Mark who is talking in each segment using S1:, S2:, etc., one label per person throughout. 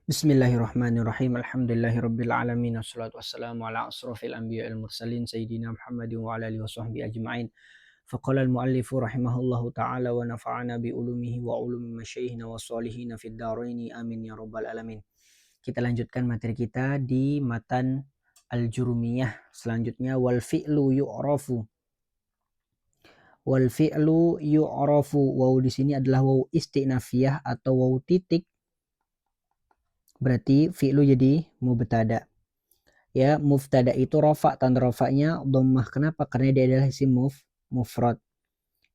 S1: Bismillahirrahmanirrahim. Alhamdulillahirabbil alamin wassalatu wassalamu ala asrofil anbiya'il mursalin sayyidina Muhammadin wa ala alihi washabbihi ajma'in. Faqala al-muallifu rahimahullahu ta'ala wa nafa'ana bi ulumihi wa ulumi masyayikhina wa shalihina fid dharaini amin ya rabbal alamin. Kita lanjutkan materi kita di matan al-jurumiyah. Selanjutnya wal fi'lu yu'rafu. Wal fi'lu yu'rafu. Waw di sini adalah waw istinafiyah atau waw titik. Berarti fi'lu jadi mubtada. Ya, mubtada itu rafa, tanda rafanya dhammah. Kenapa? Karena dia adalah isim mufrad.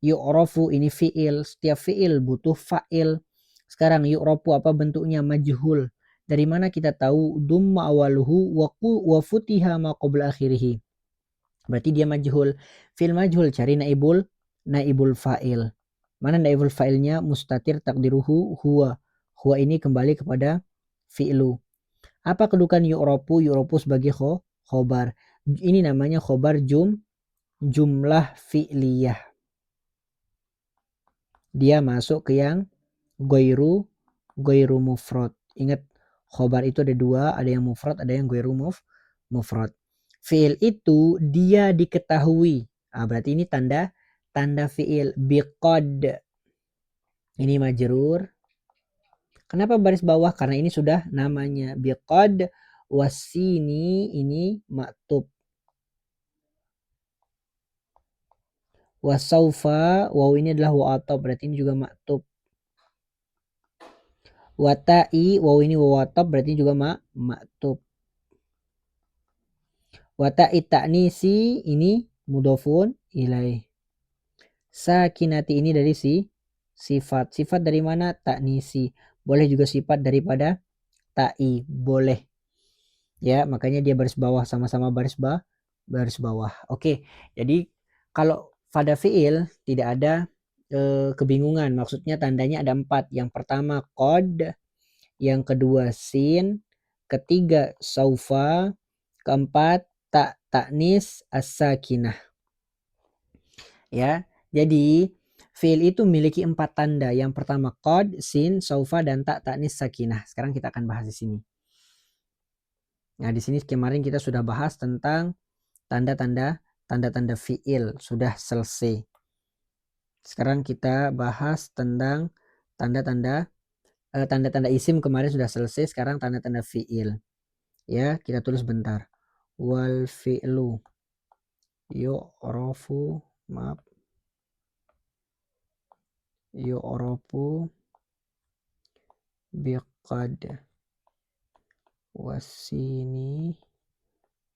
S1: Yu'rafu ini fi'il, setiap fi'il butuh fa'il. Sekarang yu'rafu apa bentuknya? Majhul. Dari mana kita tahu? Dhamma awaluhu wa futiha ma qabla akhirih. Berarti dia majhul. Fi'il majhul, cari naibul fa'il. Mana naibul fa'ilnya? Mustatir takdiruhu huwa. Huwa ini kembali kepada fi'lu. Apa kedudukan yu'rafu? Yu'rafu sebagai khobar. Ini namanya khobar jumlah fi'liyah. Dia masuk ke yang ghairu mufrad. Ingat, khobar itu ada dua, ada yang mufrad, ada yang ghairu mufrad. Fi'il itu dia diketahui. Berarti ini tanda fi'il. Biqad. Ini majrur. Kenapa baris bawah? Karena ini sudah namanya biqad. Wasini ini maktub. Wasaufa, waw ini adalah waw atop, berarti ini juga maktub. Watai, waw ini waw atop, berarti juga maktub. Watai ta'nisi ini mudhofun ilaih. Sakinati ini dari sifat. Sifat dari mana? Ta'nisi. Boleh juga sifat daripada ta'i, boleh. Ya, makanya dia baris bawah, sama-sama baris bawah. Oke, jadi kalau pada fi'il tidak ada kebingungan. Maksudnya tandanya ada 4. Yang pertama qad, yang kedua sin, ketiga saufa, keempat ta'nis as-sakinah. Ya, jadi fi'il itu memiliki 4 tanda. Yang pertama qad, sin, saufa, dan ta'nis sakinah. Sekarang kita akan bahas di sini. Nah, di sini kemarin kita sudah bahas tentang tanda-tanda fi'il, sudah selesai. Sekarang kita bahas tentang tanda-tanda isim kemarin sudah selesai, sekarang tanda-tanda fi'il. Ya, kita tulis bentar. Wal fi'lu yu'rafu, yu'rafu biqad wasini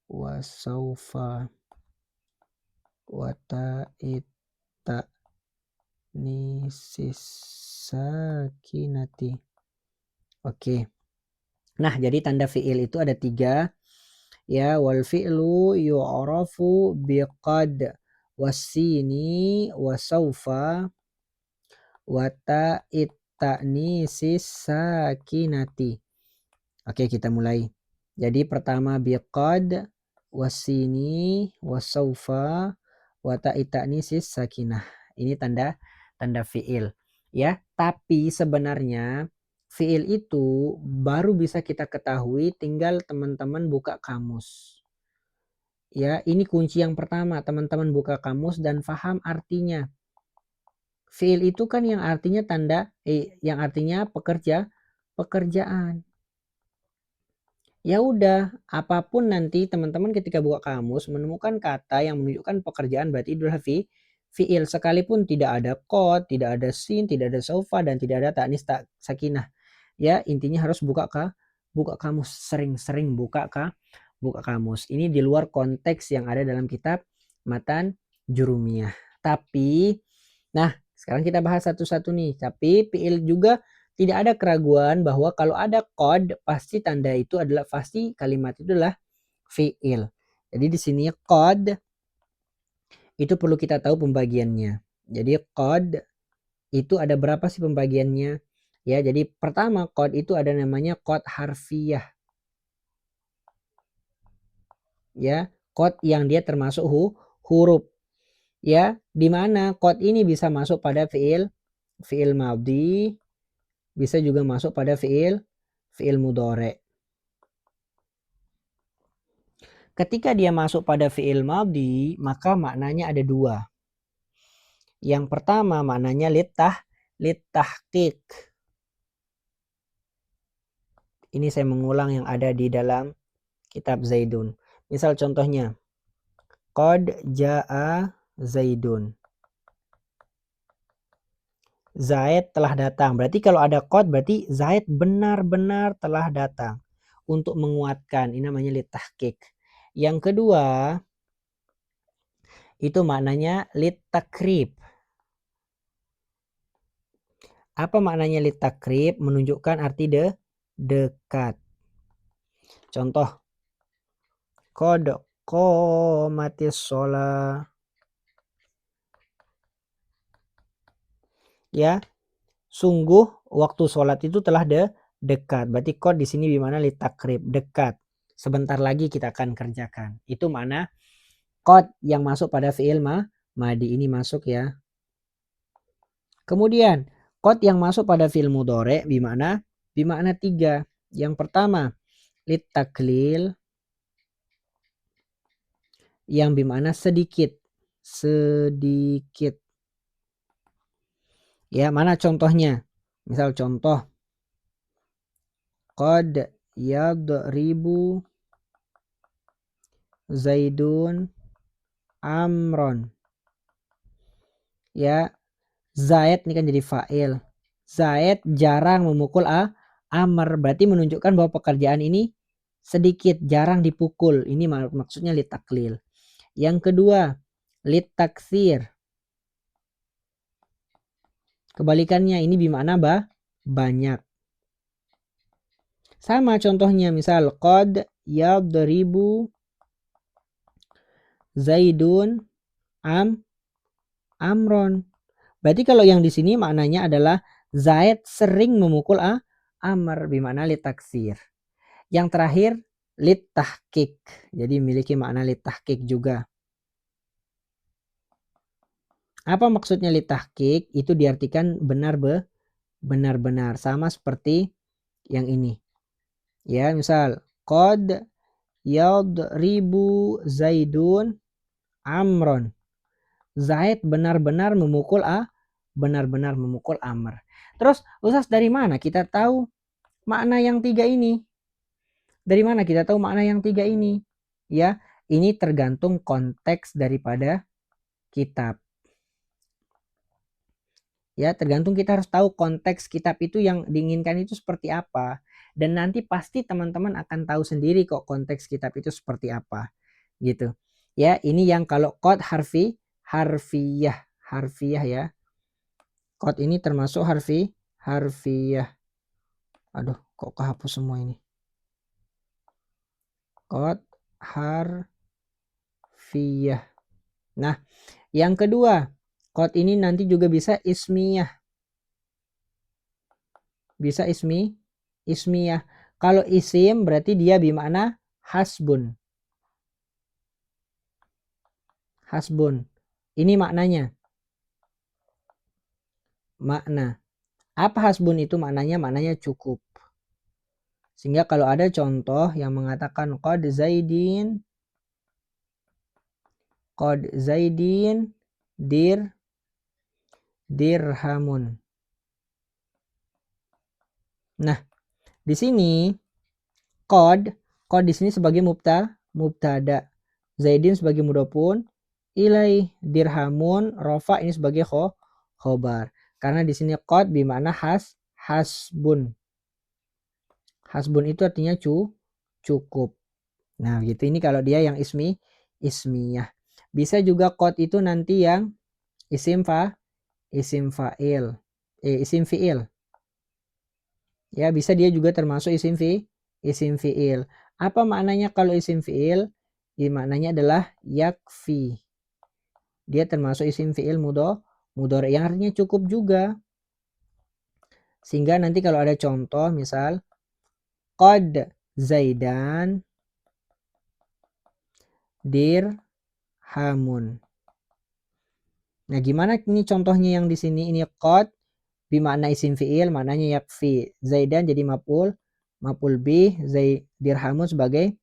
S1: wasaufa wata'ita nisis sakinati. Oke. Nah, jadi tanda fi'il itu ada 3. Ya, wal fi'lu yu'rafu biqad wasini wasaufa wata'ita nisis sakinati. Oke, kita mulai. Jadi pertama biqad wasini wasaufa wata'ita nisis sakinah. Ini tanda fi'il. Ya, tapi sebenarnya fi'il itu baru bisa kita ketahui tinggal teman-teman buka kamus. Ya, ini kunci yang pertama, teman-teman buka kamus dan paham artinya. Fi'il itu kan yang artinya yang artinya pekerjaan. Ya udah, apapun nanti teman-teman ketika buka kamus menemukan kata yang menunjukkan pekerjaan, berarti itu adalah fi'il. Sekalipun tidak ada qad, tidak ada sin, tidak ada saufa, dan tidak ada ta'nis sakinah. Ya, intinya harus buka kamus, sering-sering buka kamus. Ini di luar konteks yang ada dalam kitab matan jurumiyah. Tapi, nah sekarang kita bahas satu-satu nih. Tapi fi'il juga tidak ada keraguan bahwa kalau ada qad pasti tanda itu adalah, pasti kalimat itu adalah fi'il. Jadi di sini qad itu perlu kita tahu pembagiannya. Jadi qad itu ada berapa sih pembagiannya? Ya, jadi pertama qad itu ada namanya qad harfiyah. Ya, qad yang dia termasuk huruf. Ya, di mana qad ini bisa masuk pada fi'il madhi, bisa juga masuk pada fi'il fi'il mudhari'. Ketika dia masuk pada fi'il madhi, maka maknanya ada dua. Yang pertama maknanya litahqiq. Ini saya mengulang yang ada di dalam kitab Zaidun. Misal contohnya, qad jaa Zaidun. Zaid telah datang. Berarti kalau ada qad berarti Zaid benar-benar telah datang. Untuk menguatkan, ini namanya litahqiq. Yang kedua, itu maknanya litakrib. Apa maknanya litakrib? Menunjukkan arti dekat. Contoh, qad qomatis shalah. Ya, sungguh waktu sholat itu telah dekat. Berarti qad di sini bimana litakrib, dekat. Sebentar lagi kita akan kerjakan. Itu makna qad yang masuk pada fi'il madhi ini masuk ya. Kemudian qad yang masuk pada fi'il mudhari' bimana 3. Yang pertama litaklil yang bimana sedikit. Ya, mana contohnya? Misal contoh, qad yadribu Zaidun Amron. Ya, Zaid ini kan jadi fa'il. Zaid jarang memukul Amr. Berarti menunjukkan bahwa pekerjaan ini sedikit, jarang dipukul. Ini maksudnya litaklil. Yang kedua, litaksir. Kebalikannya ini bimana banyak. Sama contohnya misal qad yadribu Zaidun Amron. Berarti kalau yang di sini maknanya adalah Zaid sering memukul Amr bimana litaksir. Yang terakhir litahqiq. Jadi memiliki makna litahqiq juga. Apa maksudnya litahqiq? Itu diartikan benar-benar sama seperti yang ini. Ya, misal qad yadribu Zaidun Amron. Zaid benar-benar memukul Amr. Terus Ustaz, dari mana kita tahu makna yang 3 ini? Dari mana kita tahu makna yang 3 ini? Ya, ini tergantung konteks daripada kitab. Ya, tergantung, kita harus tahu konteks kitab itu yang diinginkan itu seperti apa. Dan nanti pasti teman-teman akan tahu sendiri kok konteks kitab itu seperti apa. Gitu. Ya, ini yang kalau qad harfiyah ya. Qad ini termasuk harfiyah. Aduh, kok kehapus semua ini. Qad harfiyah. Nah, yang kedua, qad ini nanti juga bisa ismiyah. Bisa ismiyah. Kalau isim berarti dia bimakna hasbun. Hasbun. Ini maknanya. Makna. Apa hasbun itu maknanya? Maknanya cukup. Sehingga kalau ada contoh yang mengatakan qad Zaidin dirhamun. Nah, di sini qad di sini sebagai mubtada. Zaidin sebagai mudhofun ilai, dirhamun rofa ini sebagai khobar. Karena di sini qad bermakna hasbun. Hasbun itu artinya cukup. Nah, gitu. Ini kalau dia yang ismiyah. Bisa juga qad itu nanti yang isim fi'il. Ya, bisa dia juga termasuk isim fi'il. Apa maknanya kalau isim fi'il? Ya, maknanya adalah yakfi. Dia termasuk isim fi'il mudhari yang artinya cukup juga. Sehingga nanti kalau ada contoh misal qad Zaidan dirhamun. Nah, gimana ini contohnya yang di sini? Ini qad bermakna isim fi'il, maknanya yakfi. Zaidan jadi maf'ul maf'ul bih, dirhamun sebagai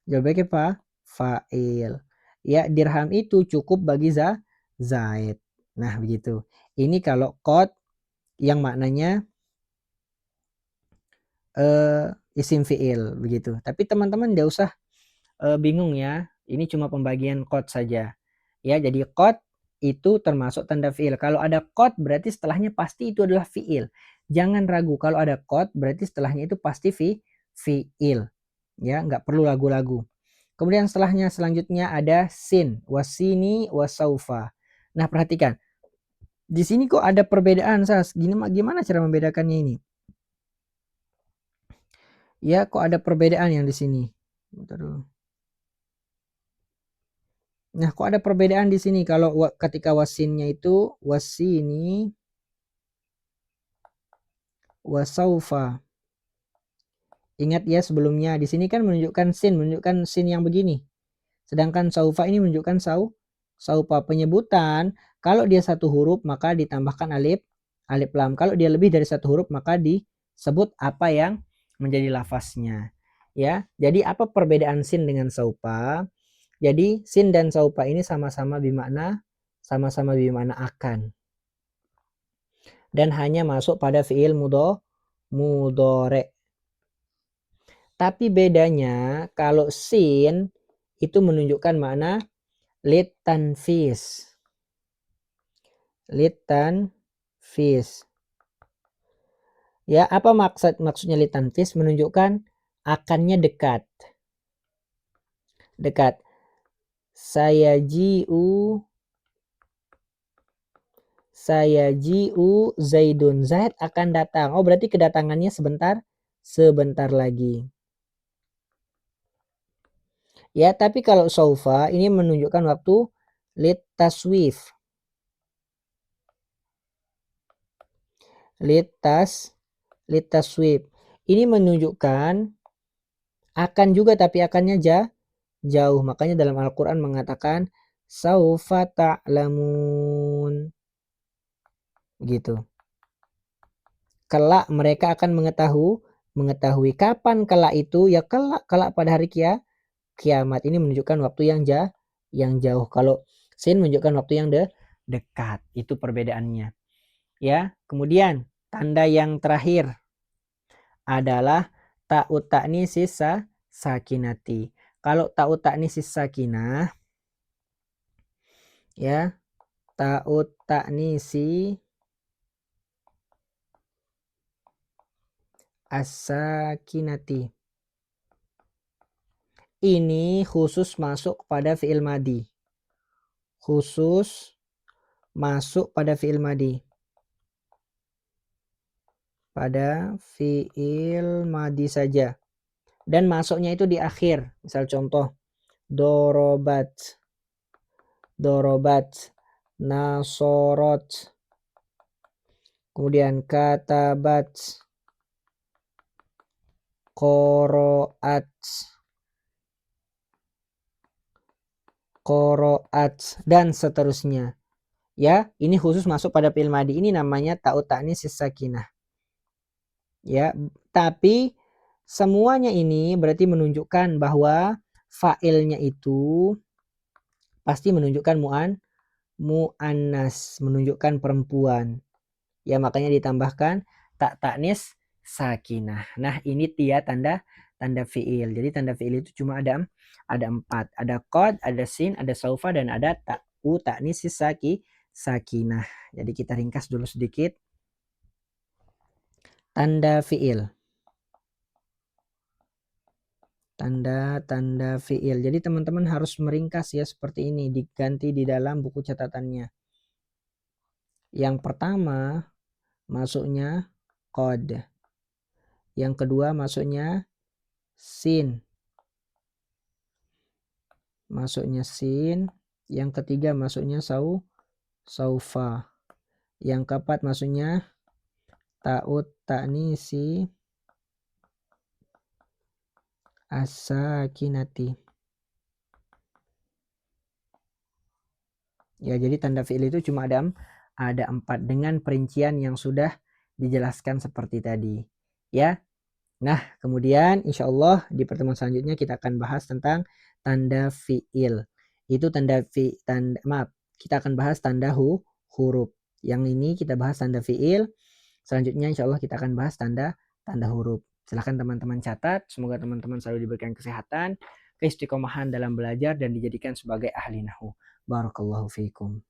S1: jawabannya apa? Fa'il. Ya, dirham itu cukup bagi Zaid. Nah, begitu. Ini kalau qad yang maknanya isim fi'il begitu. Tapi teman-teman enggak usah bingung ya. Ini cuma pembagian qad saja. Ya, jadi qad itu termasuk tanda fi'il. Kalau ada qad berarti setelahnya pasti itu adalah fi'il. Jangan ragu kalau ada qad berarti setelahnya itu pasti fi'il. Ya, nggak perlu ragu-ragu. Kemudian selanjutnya ada sin, wasini, wasaufa. Nah, perhatikan. Di sini kok ada perbedaan, Sas. Gimana cara membedakannya ini? Ya, kok ada perbedaan yang di sini? Bentar dulu. Nah, kok ada perbedaan di sini kalau ketika wasinnya itu wasini, wasaufa. Ingat ya sebelumnya di sini kan menunjukkan sin yang begini. Sedangkan saufa ini menunjukkan saufa. Penyebutan kalau dia satu huruf maka ditambahkan alif lam. Kalau dia lebih dari satu huruf maka disebut apa yang menjadi lafaznya. Ya, jadi apa perbedaan sin dengan saufa? Jadi sin dan saufa ini sama-sama bermakna akan. Dan hanya masuk pada fiil mudhari. Tapi bedanya kalau sin itu menunjukkan makna litanfis. Ya, apa maksudnya litanfis? Menunjukkan akannya dekat. Sayaji'u Zaidun. Zaid akan datang. Oh, berarti kedatangannya sebentar lagi. Ya, tapi kalau saufa ini menunjukkan waktu litaswif. Litaswif. Ini menunjukkan akan juga tapi akannya jauh. Makanya dalam Al-Qur'an mengatakan saufa ta'lamun. Gitu. Kelak mereka akan mengetahui kapan kelak itu? Ya kelak pada hari kiamat. Ini menunjukkan waktu yang jauh. Kalau sin menunjukkan waktu yang dekat. Itu perbedaannya. Ya, kemudian tanda yang terakhir adalah ta'ut ta'nisis sakinati. Kalau ta'ut ta'nisis sakinah ya, ta'ut ta'nisi as-sakinati. Ini khusus masuk pada fi'il madi. Khusus masuk pada fi'il madi. Pada fi'il madi saja. Dan masuknya itu di akhir. Misal contoh. Dorobat. Nasorot. Kemudian katabat. Qoro'at. Dan seterusnya. Ya, ini khusus masuk pada fi'il madi. Ini namanya ta'ut ta'nis sakinah. Ya, tapi semuanya ini berarti menunjukkan bahwa fa'ilnya itu pasti menunjukkan mu'annas, menunjukkan perempuan. Ya, makanya ditambahkan ta'nis sakinah. Nah, ini dia tanda fi'il. Jadi tanda fi'il itu cuma ada 4. Ada qad, ada sin, ada saufa, dan ada ta'nis sakinah. Jadi kita ringkas dulu sedikit. Tanda fi'il. Tanda fi'il. Jadi teman-teman harus meringkas ya seperti ini. Diganti di dalam buku catatannya. Yang pertama masuknya qad. Yang kedua masuknya sin. Yang ketiga masuknya saufa. Yang keempat masuknya ta'ut ta'nisi as-sakinati. Ya, jadi tanda fi'il itu cuma ada 4 dengan perincian yang sudah dijelaskan seperti tadi. Ya. Nah, kemudian insya Allah di pertemuan selanjutnya kita akan bahas tentang tanda fiil. Itu maaf, kita akan bahas tanda huruf. Yang ini kita bahas tanda fiil. Selanjutnya insya Allah kita akan bahas tanda huruf. Silahkan teman-teman catat. Semoga teman-teman selalu diberikan kesehatan, keistiqomahan dalam belajar dan dijadikan sebagai ahli nahwu. Barakallahu fiikum.